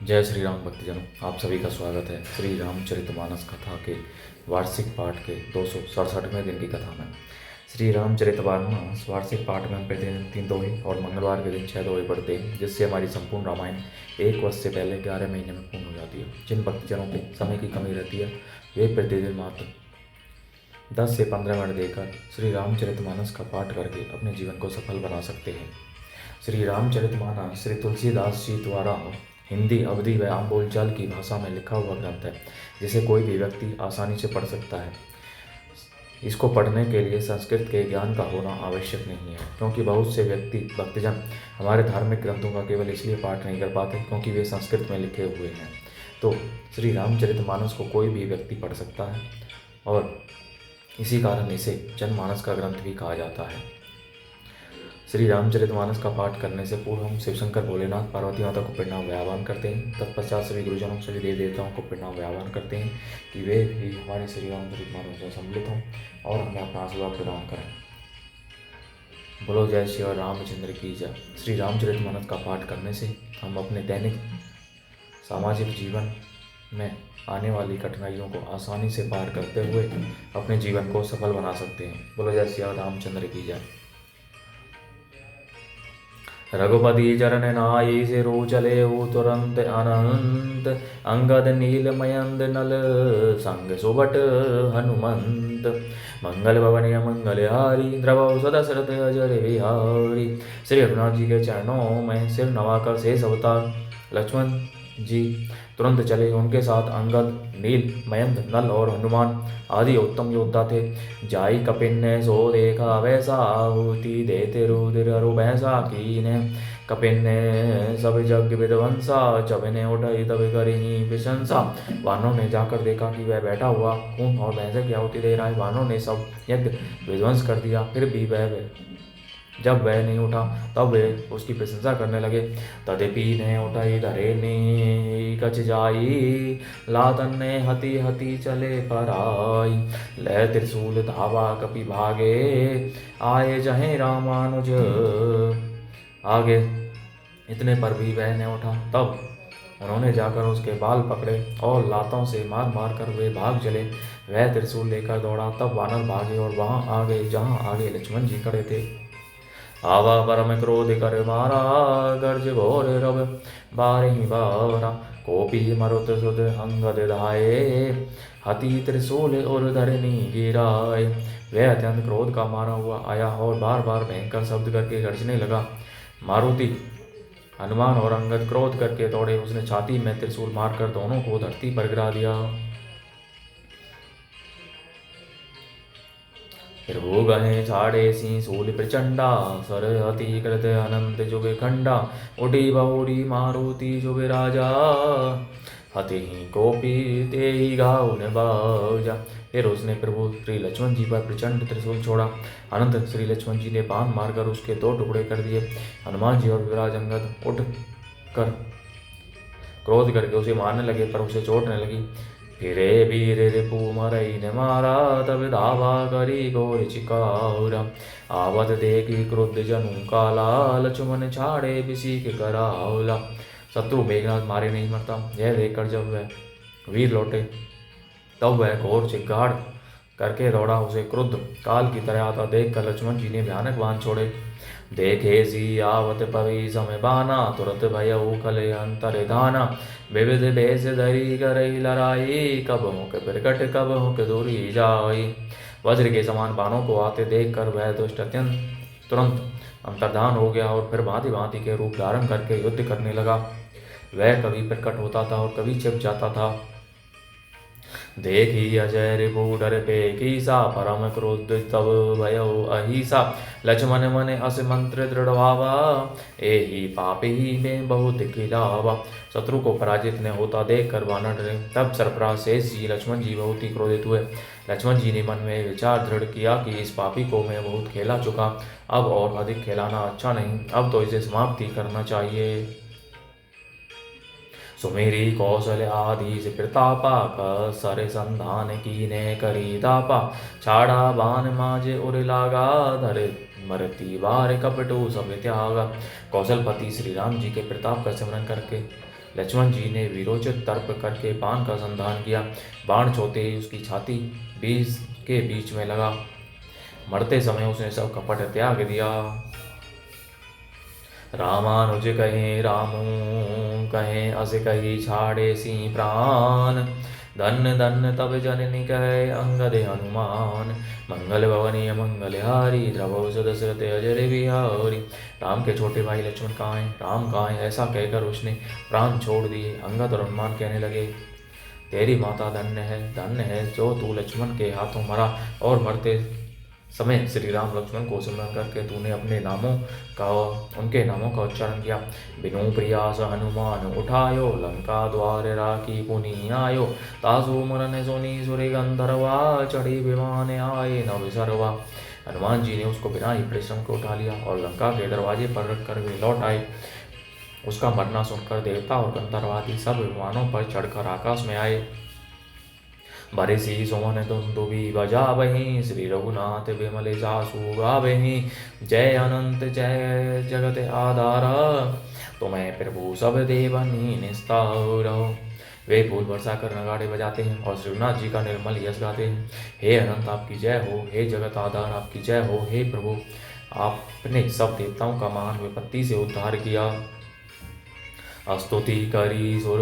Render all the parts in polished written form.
जय श्री राम भक्तजनों, आप सभी का स्वागत है श्री रामचरितमानस कथा के वार्षिक पाठ के 267वें दिन की कथा में। श्री रामचरितमानस वार्षिक पाठ में हम प्रतिदिन 3 दोहे और मंगलवार के दिन 6 दोहे पढ़ते हैं, जिससे हमारी संपूर्ण रामायण एक वर्ष से पहले 11 महीने में पूर्ण हो जाती है। जिन भक्तजनों के समय की कमी रहती है वे प्रतिदिन मात्र 10 से 15 मिनट देकर श्री रामचरितमानस का पाठ करके अपने जीवन को सफल बना सकते हैं। श्री रामचरितमानस श्री तुलसीदास जी द्वारा हिंदी, अवधी व आम बोलचाल की भाषा में लिखा हुआ ग्रंथ है, जिसे कोई भी व्यक्ति आसानी से पढ़ सकता है। इसको पढ़ने के लिए संस्कृत के ज्ञान का होना आवश्यक नहीं है, क्योंकि बहुत से भक्तजन हमारे धार्मिक ग्रंथों का केवल इसलिए पाठ नहीं कर पाते क्योंकि वे संस्कृत में लिखे हुए हैं। तो श्री रामचरितमानस को कोई भी व्यक्ति पढ़ सकता है और इसी कारण इसे जनमानस का ग्रंथ भी कहा जाता है। श्री रामचरितमानस का पाठ करने से पूर्व हम शिवशंकर, भोलेनाथ, पार्वती माता को प्रणाम व आह्वान करते हैं। तत्पश्चात सभी गुरुजनों, सभी देवी देवताओं को प्रणाम व आह्वान करते हैं कि वे भी हमारे श्री रामचरितमानस में सम्मिलित हों और हमें अपना आशीर्वाद प्रदान करें। बोलो जय श्री रामचंद्र की जय। श्री रामचरितमानस का पाठ करने से हम अपने दैनिक सामाजिक जीवन में आने वाली कठिनाइयों को आसानी से पार करते हुए अपने जीवन को सफल बना सकते हैं। बोलो जय श्री रामचंद्र की जय। रघुपति चरण नाई सिरु चले तुरंत अनंत, अंगद नील मयंद नल संग सुबट हनुमंत, मंगल भवन मंगलहारी द्रवौ सदशरथ अजर बिहारी। श्री रघुनाथ जी के चरणों में सिर नवाकर शेष अवतार लक्ष्मण जी तुरंत चले। उनके साथ अंगद, नील, मयंद, नल और हनुमान आदि उत्तम योद्धा थे। जाई कपिन ने सो देखा वैसा, आहुति देते रुद्र अरु भैंसा कीने। कपिन ने सब जग विध्वंसा, चबने उठाई तब करी प्रशंसा। वानों ने जाकर देखा कि वह बैठा हुआ खून और भैंसे की आहुति दे रहा है। वानों ने सब यज्ञ विध्वंस कर दिया, फिर भी जब वह नहीं उठा तब वे उसकी प्रशंसा करने लगे। तदपि ने उठाई धरे ने कच जाई, लातन ने हति हति चले पर आई। ले त्रिशूल धावा कपि भागे, आए जहे रामानुज आगे। इतने पर भी वह न उठा। तब उन्होंने जाकर उसके बाल पकड़े और लातों से मार मार कर वे भाग चले। वह त्रिशूल लेकर दौड़ा, तब वानर भागे और वहां आ गए जहां आगे लक्ष्मण जी खड़े थे। आवा परम क्रोध कर मारा, गर्ज घोर रव बारही बारा। कोपी मरुत सुध अंगद धाये, हति त्रिशूल और धरनी गिराए। वह अत्यंत क्रोध का मारा हुआ आया और बार बार भयंकर शब्द करके गर्जने लगा। मारुति, हनुमान और अंगद क्रोध करके दौड़े। उसने छाती में त्रिशूल मारकर दोनों को धरती पर गिरा दिया। फिर वो गहे छाड़े सी सूल प्रचंडा, सर अति कृत अनंत जुग खंडा। उठी बहुरी मारुति जुग राजा, हति ही कोपी ते ही घाव ने बाजा। फिर उसने प्रभु श्री लक्ष्मण जी पर प्रचंड त्रिशूल छोड़ा। अनंत श्री लक्ष्मण जी ने बाण मारकर उसके 2 टुकड़े कर दिए। हनुमान जी और विराज अंगद उठ कर क्रोध करके उसे मारने लगे, पर उसे चोट न लगी। फिरे वीर रिपु मरई ने मारा, तब धावा करी घोर चिकारा। आवत देखी क्रुद्ध जनु काला, लक्ष्मण छाड़े बिसी के करावला। शत्रु मेघनाथ मारे नहीं मरता, यह देखकर जब वह वीर लौटे तब वह घोर चिक्कार करके दौड़ा। उसे क्रुद्ध काल की तरह आता देखकर लक्ष्मण जी ने भयानक बाण छोड़े। देखे सी आवत पवि समय बाना, तुरत भय उखले अंतर धाना। विविध भेष धरी करई लड़ाई, कब मुख प्रकट कब मुख दूरी जाई। वज्र के समान बाणों को आते देखकर वह दुष्ट अत्यंत तुरंत अंतर्धान हो गया और फिर भांति भांति के रूप धारण करके युद्ध करने लगा। वह कभी प्रकट होता था और कभी छिप जाता था। देखी अजय रिपु डर पे कीसा, परम क्रोध तब भयो अहिसा। लक्ष्मण मन अस मंत्र दृढ़ भावा, एहि पापी में बहुत खिलावा। शत्रु को पराजित न होता देख कर वानर डरे। तब सरफराज शेष जी लक्ष्मण जी बहुत ही क्रोधित हुए। लक्ष्मण जी ने मन में विचार दृढ़ किया कि इस पापी को मैं बहुत खेला चुका, अब और अधिक खेलाना अच्छा नहीं, अब तो इसे समाप्ति करना चाहिए। सुमेरी कौशल आदि प्रतापा, कसर संधान कीने करी दापा। छाड़ा बान माजे उर लागा, धर मरती बार कपटू सब त्यागा। कौशलपति श्री राम जी के प्रताप का स्मरण करके लक्ष्मण जी ने वीरोचित तर्क करके बाण का संधान किया। बाण छोड़ते ही उसकी छाती बीच के बीच में लगा। मरते समय उसने सब कपट त्याग दिया। रामानुज कहे रामू कहे अस कही छाड़े सी प्राण। धन्य धन्य तब जननी कहे अंगद हनुमान। मंगल भवनी मंगलहारी द्रवौ दशरथ अजर बिहारी। राम के छोटे भाई लक्ष्मण कहाँ हैं, राम कहाँ हैं, ऐसा कहकर उसने प्राण छोड़ दिए। अंगद और हनुमान कहने लगे, तेरी माता धन्य है जो तू लक्ष्मण के हाथों मरा, और मरते समय श्री राम लक्ष्मण को स्मरण करके तूने अपने उनके नामों का उच्चारण किया। बिनु प्रयास हनुमान उठायो, लंका द्वार राखी पुनि आयो। तासु मरन सोनी सुरे गंधर्वा, चढ़ी विमान आए नव सरवा। हनुमान जी ने उसको बिना ही परिश्रम को उठा लिया और लंका के दरवाजे पर रख कर वे लौट आए। उसका मरना सुनकर देवता और गंधर्वादी सब विमानों पर चढ़कर आकाश में आए। बरसी सोन दुंदुबी बजावहीं, श्री रघुनाथ विमल जासु गावहीं। जय अनंत जय जगत आधारा, तुम्हें प्रभु सब देवनी निस्तार। वे फूल वर्षा कर नगाड़े बजाते हैं और श्रीनाथ जी का निर्मल यश गाते हैं। हे अनंत आपकी जय हो, हे जगत आधार आपकी जय हो। हे प्रभु आपने सब देवताओं का महान विपत्ति से उद्धार किया। स्तुति करी सुर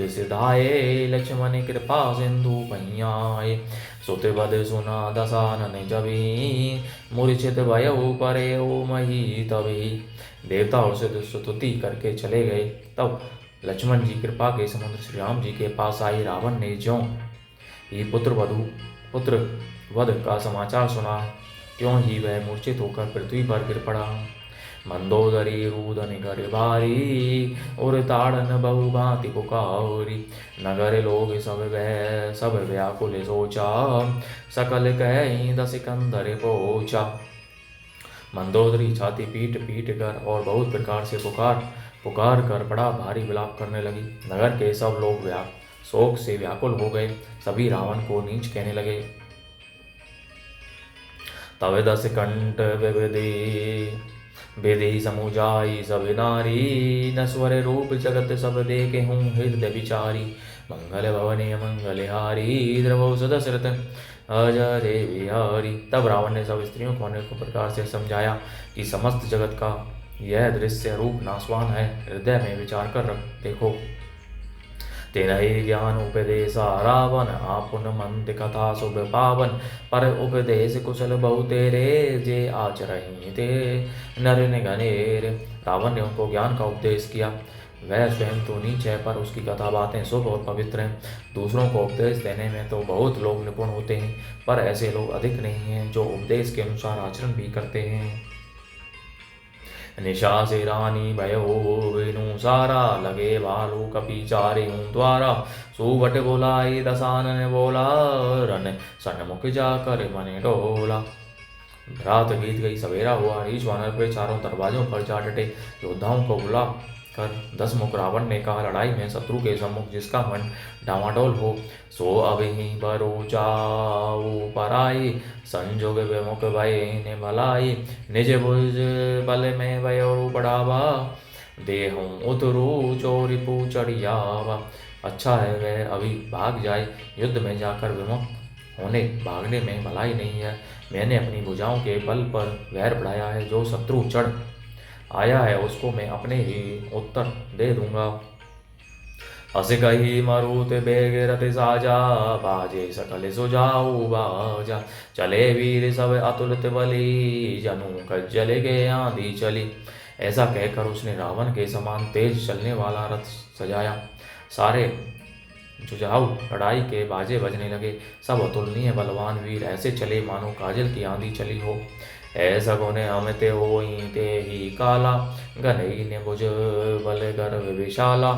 सिधाए, लक्ष्मण कृपा सिंधु पहियाए। सुत बद सुना दसानन जबी, मूर्छित भयउ परयो मही तभी। देवता और सिद्ध स्तुति करके चले गए। तब लक्ष्मण जी कृपा के समुद्र श्री राम जी के पास आई। रावण ने ज्यों ही पुत्र वध का समाचार सुना, त्यों ही वह मूर्छित होकर पृथ्वी पर गिर पड़ा। मंदोदरी रूदन कर भारी, और ताड़न बहु भांति पुकारी। नगर लोग सब व्याकुल सोचा, सकल कहीं दस कंधर पोचा। मंदोदरी छाती पीट पीट कर और बहुत प्रकार से पुकार कर बड़ा भारी विलाप करने लगी। नगर के सब लोग शोक से व्याकुल हो गए। सभी रावण को नीच कहने लगे। तब 10 कंठ विधि समुझाई सब नारी, नश्वर रूप जगत सब देखे हूँ हृदय विचारी। मंगल भवने मंगलहारी, द्रवौ दशरथ अजय बिहारी। तब रावण ने सब स्त्रियों को अनेक प्रकार से समझाया कि समस्त जगत का यह दृश्य रूप नासवान है, हृदय में विचार कर देखो। तेनहि ज्ञान उपदेशा रावण, आपुन मंद कथा शुभ पावन। पर उपदेश कुशल बहु तेरे, जे आचरहि ते नर निगनेर। रावण ने उनको ज्ञान का उपदेश किया। वह स्वयं तो नीच है, पर उसकी कथा बातें शुभ और पवित्र हैं। दूसरों को उपदेश देने में तो बहुत लोग निपुण होते हैं, पर ऐसे लोग अधिक नहीं हैं जो उपदेश के अनुसार आचरण भी करते हैं। निशा से रानी भयो वेणु सारा, लगे भालू कपि चारे द्वारा। सुबट बोलाई दसानन बोला, रन सन्मुख जाकर मने डोला। रात बीत गई, सवेरा हुआ। रीछ वानर पे चारों दरवाजों पर जा डटे। योद्धाओं को बुला कर 10 मुख रावण ने कहा, लड़ाई में शत्रु के सम्मुख जिसका मन डामाडोल हो, सो अभी बरो जाऊ पराई। संजोग विमुख भय ने भलाई, निज भुज बल में भयो बढ़ावा। देहूं उतरू चोरी पूचड़ियावा। अच्छा है वह अभी भाग जाए, युद्ध में जाकर विमुख होने भागने में भलाई नहीं है। मैंने अपनी भुजाओं के बल पर वैर बढ़ाया है। जो शत्रु चढ़ आया है उसको मैं अपने ही उत्तर दे दूंगा। अस कही मरुत बेग रथ साजा, बाजे सकल सुजाऊ बाजा। चले वीर सब अतुलित बली, जनु कज्जल के आंधी चली। ऐसा कहकर उसने रावण के समान तेज चलने वाला रथ सजाया। सारे जुझाऊ लड़ाई के बाजे बजने लगे। सब अतुलनीय बलवान वीर ऐसे चले मानो काजल की आंधी चली हो। ऐसा गुने अमित होई ते ही काला, गनई ने भुज बल गर्भ विशाला।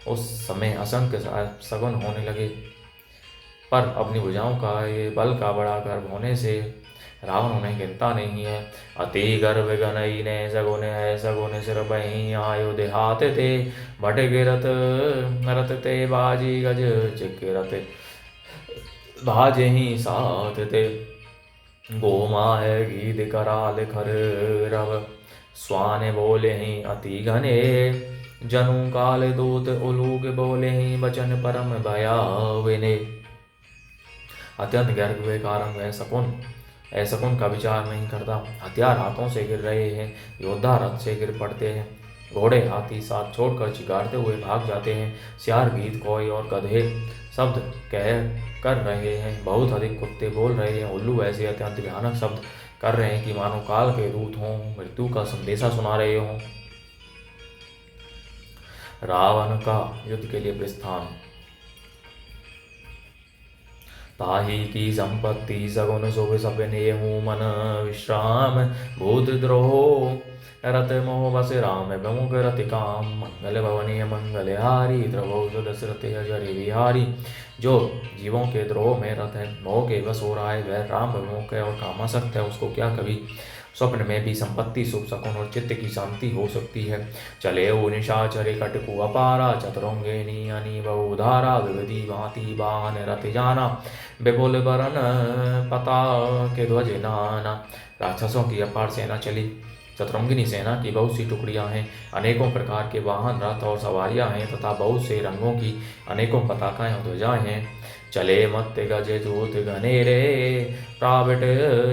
उस समय असंख्य सगुन होने लगे, पर अपनी भुजाओं का ये बल का बड़ा गर्भ होने से रावण उन्हें गिनता नहीं है। अति गर्भ गनई ने सगुन सिर बही आयो देहात ते। भट गिरत रत ते बाजी गज चिकिरत, बाजे ही साथ ते। गोमा है गीत कराल खर रव, स्वाने बोले ही अति घने। जनु काल दूत उलूक बोले ही बचन परम भयाविने। अत्यंत गर्व के कारण वह शकुन का विचार नहीं करता। हथियार हाथों से गिर रहे हैं, योद्धा रथ से गिर पड़ते हैं, घोड़े हाथी साथ छोड़कर चिगारते हुए भाग जाते हैं। सियार गीत कोई और गधे शब्द कर रहे हैं, बहुत अधिक कुत्ते बोल रहे हैं, उल्लू ऐसे अत्यंत भयानक शब्द कर रहे हैं कि मानो काल के दूत हों, मृत्यु का संदेशा सुना रहे हों। रावण का युद्ध के लिए प्रस्थान। ताही की संपत्ति सगुन शुभ सपने हूँ मन विश्राम, भूत द्रोह रथ मोह बस राम प्रमुख रति काम, मंगल भवनीय मंगल हारी द्रवो दशरथ अजर विहारी। जो जीवों के द्रोह में रथ है, मोह के बस हो रहा है, वह राम प्रमुख है और कामासक्त है, उसको क्या कभी स्वप्न में भी संपत्ति सुख सकुन और चित्त की शांति हो सकती है। चले ओ निशाचरे कटकु अपारा, चतुरंगे नियनि बहुधारा, विविधि भांति वाहन रथ जाना, विपुल बरन पता के ध्वज नाना। राक्षसों की अपार सेना चली, चतुरंगिनी सेना की बहुत सी टुकड़ियां हैं, अनेकों प्रकार के वाहन रथ और सवारियां हैं तथा बहुत से रंगों की अनेकों पताकाएं और ध्वजाएं हैं। चले मत्त गज दूत घनेरे, प्राविट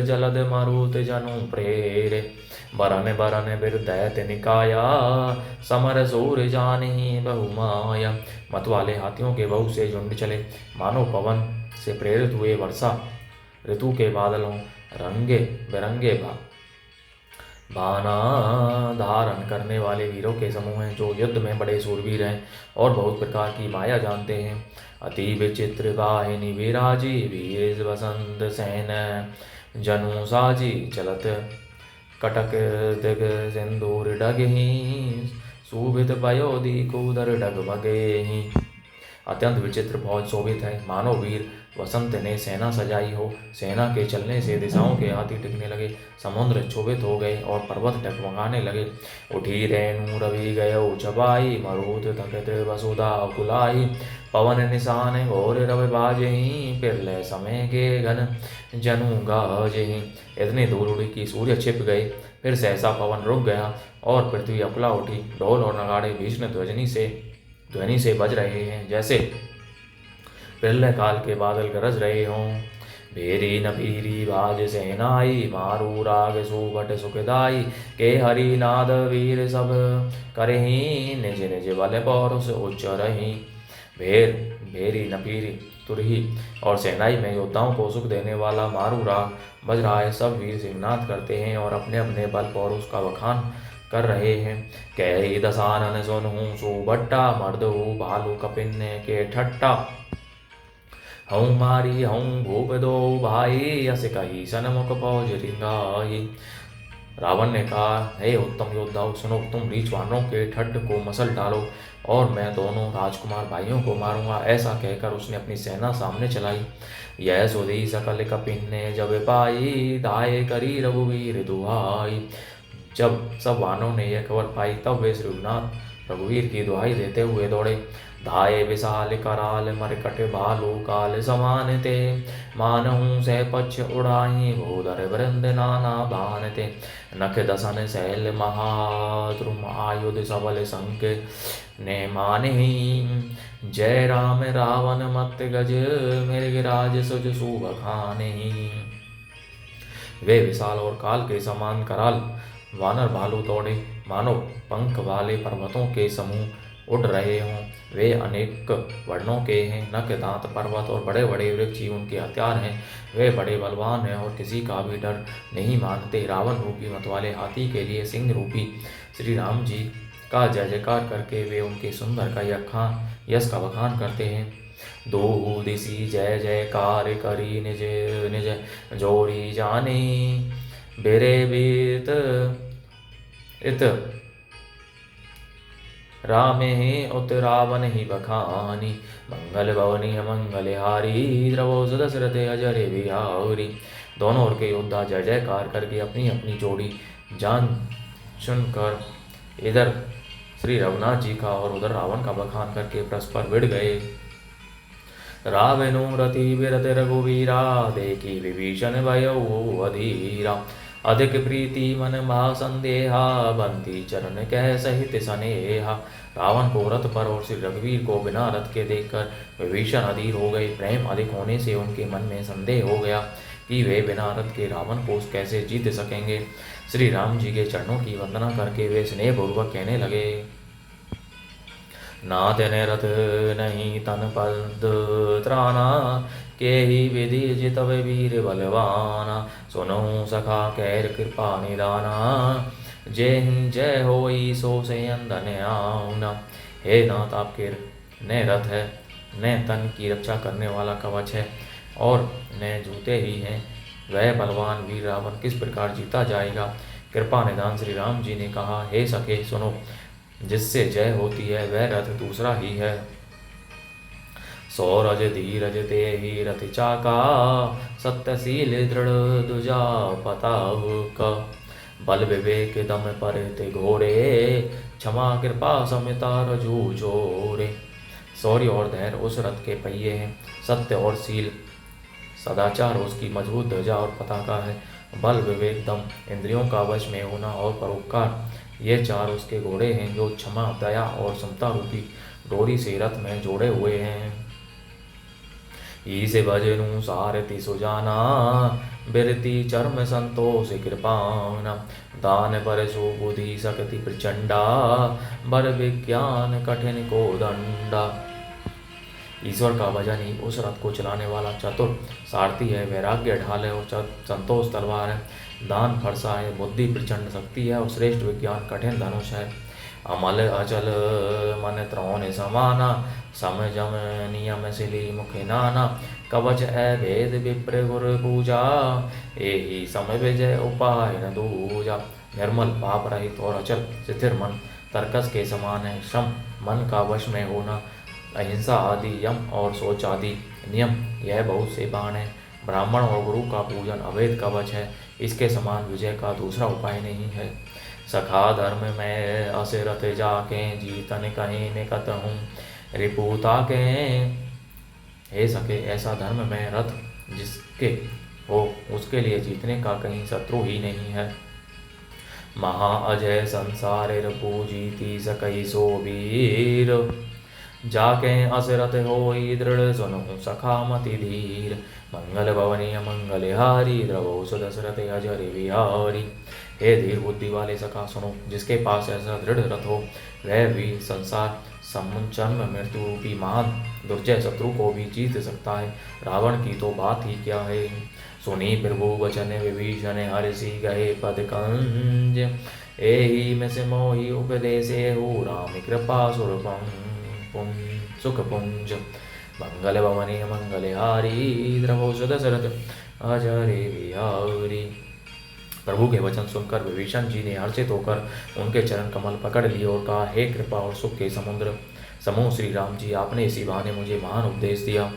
जलद मरुत जनु प्रेरे, बरन बरन बिरदैत निकाया, समर सूर जानी बहुमाया। मत वाले हाथियों के बहुत से झुंड चले, मानो पवन से प्रेरित हुए वर्षा ऋतु के बादलों, रंगे बिरंगे बाना धारण करने वाले वीरों के समूह हैं, जो युद्ध में बड़े सूरवीर हैं और बहुत प्रकार की माया जानते हैं। अति विचित्र वाहिनी विराजी, वीर बसंत सेन जनु साजी, चलत कटक दिग सिंदूर डगही, शोभित पयोधि कूदर डगमगेहि। अत्यंत विचित्र फौज शोभित है, मानो वीर वसंत ने सेना सजाई हो। सेना के चलने से दिशाओं के हाथी टिकने लगे, समुद्र क्षोभित हो गए और पर्वत डगमगाने लगे। उठी रेणु रवि गयो छपाई, मरुत थकित वसुधा कुलाई, पवन निशान घोर रवि बाजही, पिरले समय के घन जनु गाजही। इतनी दूर उड़ी कि सूर्य छिप गए, फिर सहसा पवन रुक गया और पृथ्वी अकुला उठी। ढोल और नगाड़े भीषण ध्वनि से बज रहे हैं, जैसे प्रलय काल के बादल गरज रहे हों। भेरी नपीरी बाज सेनाई, मारू राग सुबट सुखदाई, के हरि नाद वीर सब करही, निज निज बल पौरुष उच्च रही। भेरी नपीरी तुरही और सेनाई में योद्धाओं को सुख देने वाला मारू राग बज रहा है। सब वीर सिंहनाद करते हैं और अपने अपने बल पौरुष का बखान कर रहे हैं। कह दसानन सुनहूँ सुबट्टा, मर्द हूँ भालू कपिन के ठट्टा, हऊँ मारी हऊँ भूप दो भाई, यस कही सनमुख फौज रिंगाई। रावण ने कहा, हे उत्तम योद्धाओं सुनो, तुम रीछ वानरों के ठट्ट को मसल डालो और मैं दोनों राजकुमार भाइयों को मारूंगा। ऐसा कहकर उसने अपनी सेना सामने चलाई। यह सुधी सकल कपिन ने जब पाई, दाए करी रघुवीर दुहाई। जब सब वानरों ने यह खबर पाई, तब वे श्रीनाथ रघुवीर की दुहाई देते हुए दौड़े। धाये विशाल कराल मरकट भालू काल समान ते, मानहूँ सह पक्ष उड़ाई भूधर वृंद नाना बान ते। नख दसन शैल महाद्रुम आयुध सबल संक ने मानही, जय राम रावण मत गज मृगराज सुज शुभ खानहि। वे विशाल और काल के समान कराल वानर भालू दौड़े, मानो पंख वाले पर्वतों के समूह उड़ रहे हों। वे अनेक वर्णों के हैं, नख दांत पर्वत और बड़े बड़े वृक्ष उनके हथियार हैं। वे बड़े बलवान हैं और किसी का भी डर नहीं मानते। रावण रूपी मत वाले हाथी के लिए सिंह रूपी श्री राम जी का जय जयकार करके वे उनके सुंदर का यश का बखान करते हैं। दो दिशी जय जयकार करी निज निज जोरी जाने, बेरे बीत इत रामे उत रावण ही बखानी, मंगल भवनी मंगल हारी, द्रवो दशरथ अजर बिहारी। दोनों ओर के योद्धा जय जयकार करके अपनी अपनी जोड़ी जान चुनकर इधर श्री रघुनाथ जी का और उधर रावण का बखान करके परस्पर भिड़ गए। रावणो रति विरत रघुवीरा, देखी विभीषण भयो अधीरा, अधिक प्रीति मन महा संदेहा, बंदी चरण कह सहित स्नेहा। रावण को रथ पर और श्री रघुवीर को बिना रथ के देखकर विभीषण अधीर हो गए। प्रेम अधिक होने से उनके मन में संदेह हो गया कि वे बिना रथ के रावण को कैसे जीत सकेंगे। श्री राम जी के चरणों की वंदना करके वे स्नेहपूर्वक कहने लगे, ना तेने रथ नहीं तन पद त्राना, के ही विधि जितव वीर बलवाना। सुनो सखा कैर कृपा निदाना, जय जय होई सो से अंदन आउना। हे नाथ, आपके न रथ है, न तन की रक्षा करने वाला कवच है और न जूते ही हैं। वह बलवान वीर रावण किस प्रकार जीता जाएगा। कृपा निदान श्री राम जी ने कहा, हे सखे सुनो, जिससे जय होती है वह रथ दूसरा ही है। सौरज धीरज ते ही रथ चाका, सत्यशील दृढ़ दुजा पताव का। बल विवेक दम पर ते घोड़े, क्षमा कृपा समिता रजू जोरे। शौर्य और धैर्य उस रथ के पहिए हैं, सत्य और शील सदाचार उसकी मजबूत ध्वजा और पताका है। बल विवेक दम इंद्रियों का वश में होना और परोपकार ये चार उसके घोड़े हैं, जो क्षमा दया और समता रूपी डोरी से रथ में जोड़े हुए हैं। ईसे भजनु सारथि सुजाना, बिरती चर्म संतोष कृपाना। दान पर सो बुद्धि शक्ति प्रचंडा, बर विज्ञान कठिन को दंडा। ईश्वर का भजन ही उस रथ को चलाने वाला चतुर सारथी है। वैराग्य ढाल है और संतोष तलवार है। दान फरसा है, बुद्धि प्रचंड शक्ति है और श्रेष्ठ विज्ञान कठिन धनुष है। अमल अचल मन त्रोण समाना, सम जम नियम सिली मुख नाना। कवच अभेद विप्र गुर पूजा, एहि समय विजय उपाय न दूजा। निर्मल पाप रहित और अचल स्थिर मन तर्कस के समान है। श्रम मन का वश में होना, अहिंसा आदि यम और शौच आदि नियम यह बहुत से बाण है। ब्राह्मण और गुरु का पूजन अवैध कवच है। इसके समान विजय का दूसरा उपाय नहीं है। सखा धर्म में असरथ जाके, जीतन कहीं निकट हूँ रिपुता के। हे सके, ऐसा धर्म में रथ जिसके हो उसके लिए जीतने का कहीं शत्रु ही नहीं है। महा अजय संसार रिपु जीती सकई सो वीर, जाके असरथ होई दृढ़ सुनहु सखा मति धीर। मंगल भवनी मंगलहारी, द्रवो सुदशरथ अजर विहारी। हे धीर बुद्धि वाले सखा सुनो, जिसके पास ऐसा दृढ़ रथ हो वह भी संसार समुचन्म मृत्यु रूपी महान दुर्जय शत्रु को भी जीत सकता है। रावण की तो बात ही क्या है। सुनी प्रभु वचन विभीषण हर्षि गए पद कंज, एहि में से मोहि उपदेशे हो राम कृपा सुख पुंज। मंगल भवने मंगलहारी, द्रवो सुदशरथ अजरे विहारी। प्रभु के वचन सुनकर विभीषण जी ने हर्षित होकर उनके चरण कमल पकड़ लिए और कहा, हे कृपा और सुख के समुद्र समूह श्री राम जी, आपने इसी बहाने मुझे महान उपदेश दिया।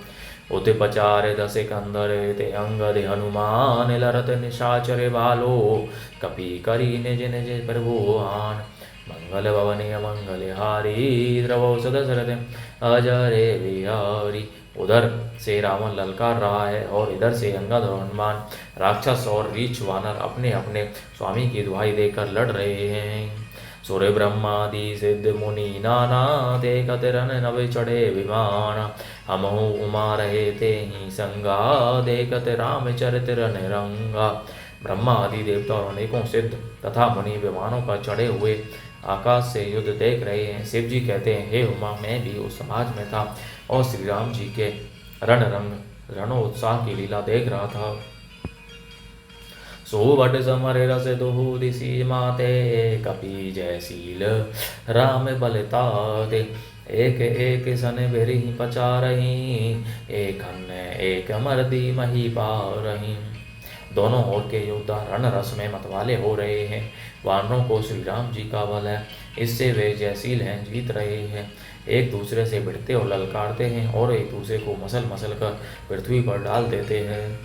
उत पचार दस कंदर ते अंगद हनुमान, लरत निशाचर बालो कपि करी निज निज प्रभु आन। मंगल भवने मंगलहारी, द्रवो सुदशरथ अजरे विहारी। उधर से रावण ललकार रहा है और इधर से अंगद और हनुमान राक्षस और रीछ वानर अपने अपने स्वामी की दुहाई देकर लड़ रहे हैं। सूर्य ब्रह्मादि सिद्ध मुनि नाना, देखत रन नभ चढ़े विमान। हमहु उमा रहे ते ही संगा, देखत राम चरित रन रंगा। ब्रह्मा आदि देवता और अनेकों सिद्ध तथा मुनि विमानों पर चढ़े हुए आकाश से युद्ध देख रहे हैं। शिव जी कहते हैं, हे उमा, मैं भी उस समाज में था और श्री राम जी के रणोत्साह की लीला देख रहा था। सोवट समर रस दुहु दिशि माते, कपि जयशील राम बलता दे। एक एक सन बेरी पचारही, एक अन्य एक मर्दी मही पारही। दोनों ओर के योद्धा रण रस में मतवाले हो रहे हैं। वानरों को श्री राम जी का बल है, इससे वे जयशील हैं, जीत रहे हैं। एक दूसरे से भिड़ते और ललकारते हैं और एक दूसरे को मसल मसल कर पृथ्वी पर डाल देते हैं।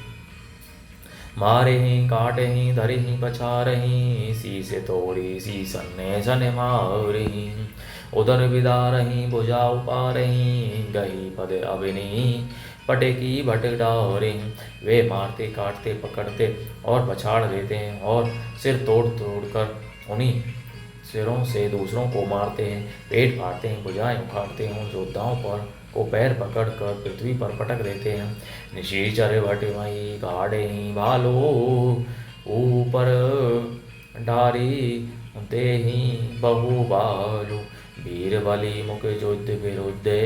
मारे ही काटे ही धरे ही पछारे ही, शीश तोड़ी शीश सन्ने मारही। उधर विदा रही भुजा उपारही, गई पद अभिनी पटे की भट डारे। वे मारते काटते पकड़ते और पछाड़ देते हैं और सिर तोड़ तोड़ कर उन्हीं सिरों से दूसरों को मारते हैं, पेट फाड़ते हैं, भुजाएं उखाड़ते हैं, उन योद्धाओं पर को पैर पकड़कर पृथ्वी पर पटक देते हैं। निशीचर भटमई गाड़े ही भालो ऊपर डारी दे ही बहु बालू वीर बलि मुख युद्ध विरुद्धे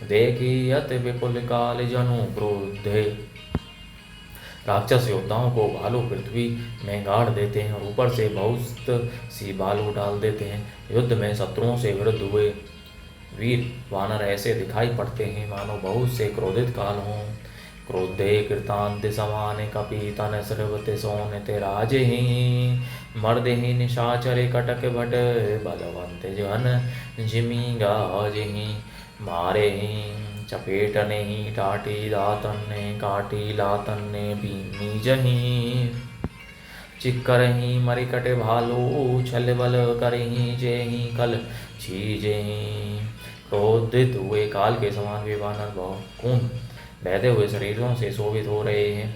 देखी अत विपुल काल जनु क्रोधे। राक्षस योद्धाओं को भालू पृथ्वी में गाड़ देते हैं और ऊपर से बहुत सी बालू डाल देते हैं। युद्ध में शत्रुओं से विरुद्ध हुए वीर वानर ऐसे दिखाई पड़ते हैं मानो बहुत से क्रोधित काल हों। क्रोधे कृतांत समान कपीतन सर्वते सोनते राजे ही मर्दे ही निशाचरे कटक भट बलवंत जन जिमी गाजे ही मारे ही चपेटने ही टाटी दातन ने काटी लातन ने बीनी जही चिक्कर ही मरिकटे भालू छल बल करही जे ही कल छीजे ही। क्रोधित हुए काल के समान वे वानर खून बहते हुए शरीरों से शोभित हो रहे हैं।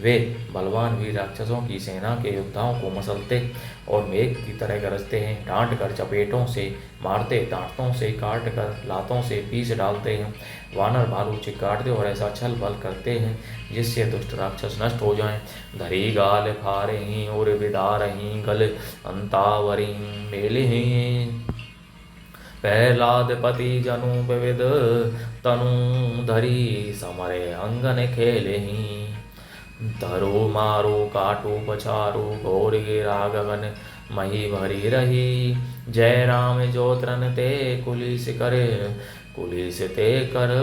वे बलवान वीर राक्षसों की सेना के योद्धाओं को मसलते और मेघ की तरह गरजते हैं। डांट कर चपेटों से मारते, दांतों से काट कर, लातों से पीस डालते हैं। वानर भालू चिक्कारते और ऐसा छल बल करते हैं जिससे दुष्ट राक्षस नष्ट हो जाएं। धरी गाल फारे ही और विदा रही गल अंतावरी मेले हैं। प्रहलाद पति जनु विविध तनु धरी समरे अंगन खेले ही। धरो मारो काटो पछारो घोर गिरा गगन मही भरी रही। जय राम जो त्रन ते कुलिस करे कुलिस ते कर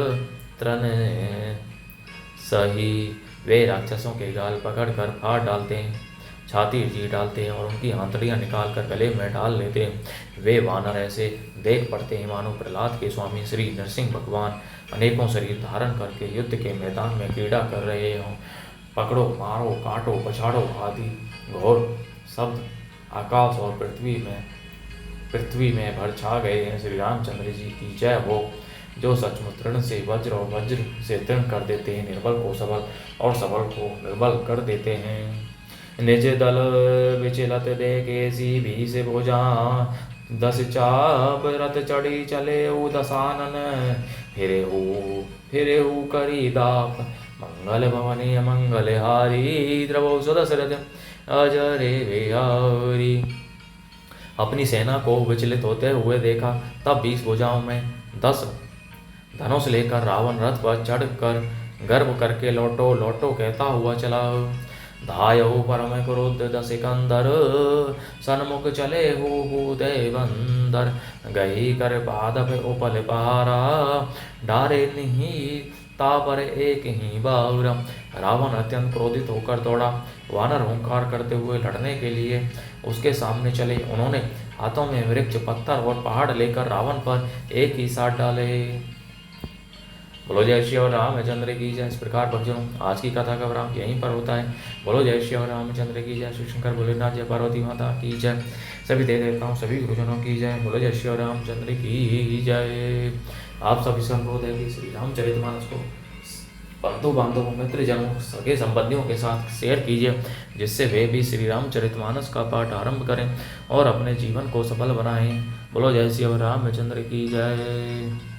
त्रन सही। वे राक्षसों के गाल पकड़कर फाड़ डालते हैं, छाती चीर डालते हैं और उनकी आंतड़ियां निकाल कर गले में डाल लेते हैं। वे वानर ऐसे देख पड़ते हैं मानो प्रहलाद के स्वामी श्री नरसिंह भगवान अनेकों शरीर धारण करके युद्ध के मैदान में क्रीड़ा कर रहे हों। पकड़ो मारो काटो पछाड़ो आदि घोर शब्द आकाश और पृथ्वी में भर छा गए हैं। श्री रामचंद्र जी की जय हो, जो सचमुच तृण से वज्र और वज्र से तृण कर देते हैं, निर्बल को सबल और सबल को निर्बल कर देते हैं। निज दल विचलत देखे सी भी से भुजा 10 चाप रथ चढ़ी चले दसानन फिरे हु करी दाप मंगल भवनी मंगल हारी द्रवो सुदशरथ अजरे बिहारी। अपनी सेना को विचलित होते हुए देखा, तब 20 भुजाओं में 10 धनुष लेकर रावण रथ पर चढ़कर गर्व करके लौटो लौटो कहता हुआ चला। धायौ परम क्रोध दसिकंदर सन्मुख चले हु देवंदर गही कर पादप उपल पहारा डारे नहीं तापर एक ही बावरम। रावण अत्यंत क्रोधित होकर दौड़ा। वानर हुंकार करते हुए लड़ने के लिए उसके सामने चले। उन्होंने हाथों में वृक्ष पत्थर और पहाड़ लेकर रावण पर एक ही साथ डाले। बोलो जय श्री रामचंद्र की जय। इस प्रकार भक्तजनों, आज की कथा का विराम यहीं पर होता है। बोलो जय श्री रामचंद्र की जय। शिव शंकर भोलेनाथ जय, पार्वती माता की जय, सभी देवताओं सभी गुरुजनों की जय। बोलो जय श्री रामचंद्र की जय। आप सभी से अनुरोध है कि श्री रामचरितमानस को बंधु बांधवों मित्रजनों सगे संबंधियों के साथ शेयर कीजिए, जिससे वे भी श्री रामचरितमानस का पाठ आरंभ करें और अपने जीवन को सफल बनाएं। बोलो जय श्री रामचंद्र की जय।